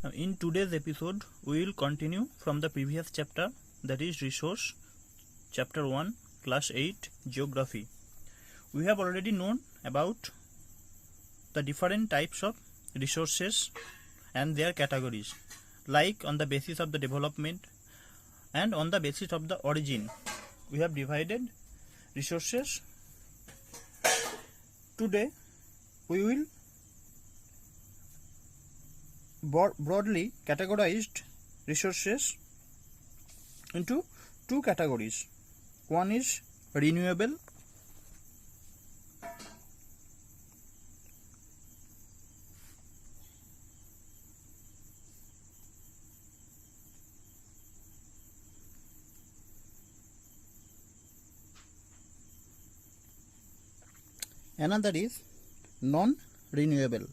In today's episode, we will continue from the previous chapter, that is Resource, Chapter 1, Class 8, Geography. We have already known about the different types of resources and their categories, like on the basis of the development and on the basis of the origin. We have divided resources. Today, we will broadly categorized resources into two categories. One is renewable another is non-renewable.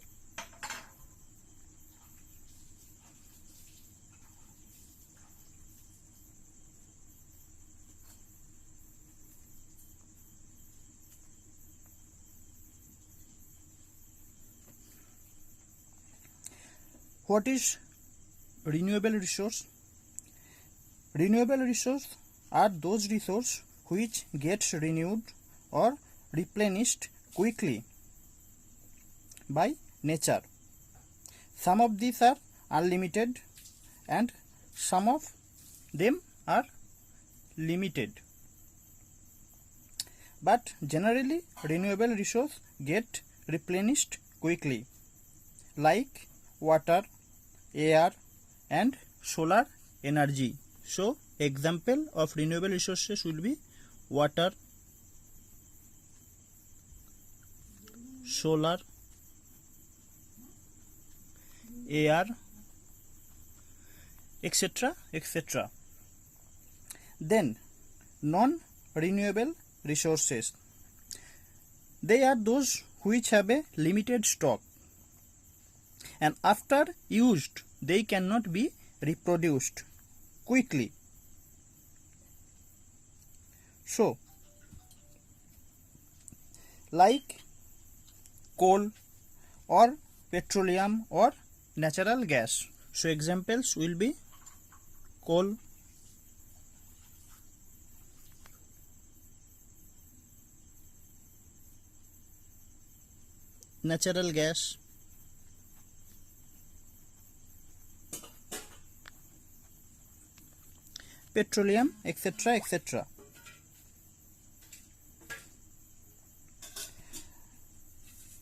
What is renewable resource? Renewable resource are those resources which gets renewed or replenished quickly by nature. Some of these are unlimited and some of them are limited. But generally renewable resources get replenished quickly, like water, air and solar energy. So example of renewable resources will be water, solar, air, etc. etc. Then non-renewable resources, they are those which have a limited stock and after used they cannot be reproduced quickly. So like coal or petroleum or natural gas. So examples will be coal, natural gas, petroleum, etc. etc.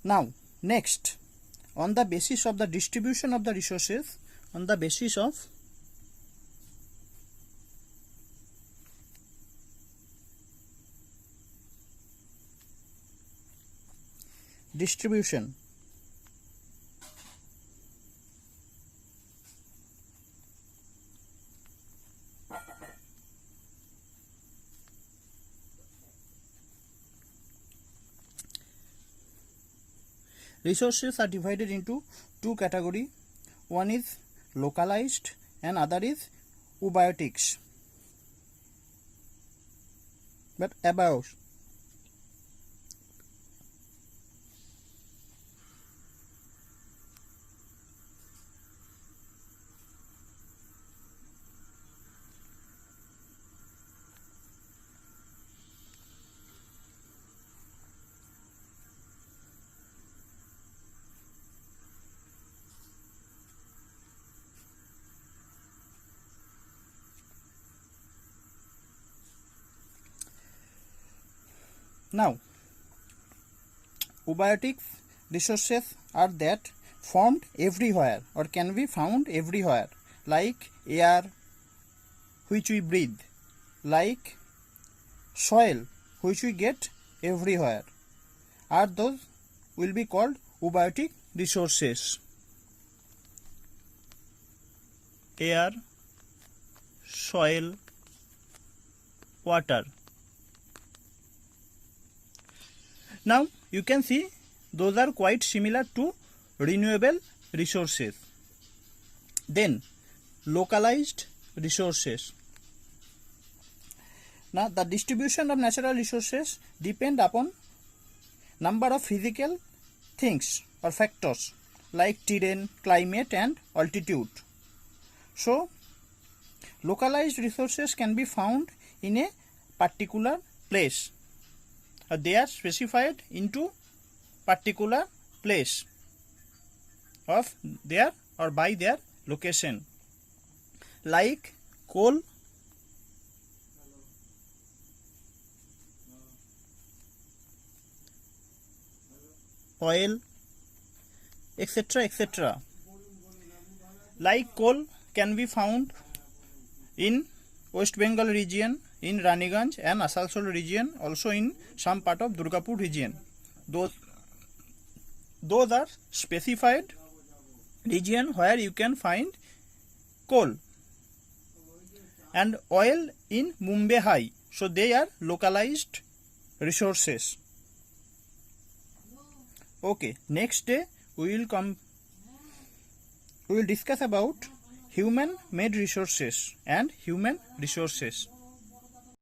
Now next, on the basis of the distribution of the resources, on the basis of distribution, resources are divided into two categories. One is localized and other is abiotics. But about now abiotic resources are that formed everywhere or can be found everywhere, like air which we breathe, like soil which we get everywhere, are those will be called abiotic resources. Air, soil, water. Now you can see those are quite similar to renewable resources. Then localized resources. Now the distribution of natural resources depend upon number of physical things or factors like terrain, climate and altitude. So localized resources can be found in a particular place. They are specified into particular place of their or by their location, like coal, oil, etc. etc. Like coal can be found in West Bengal region, in Raniganj and Asansol region, also in some part of Durgapur region. Those are specified region where you can find coal. And oil in Mumbai High, so they are localized resources. Okay, next day we will discuss about human made resources and human resources.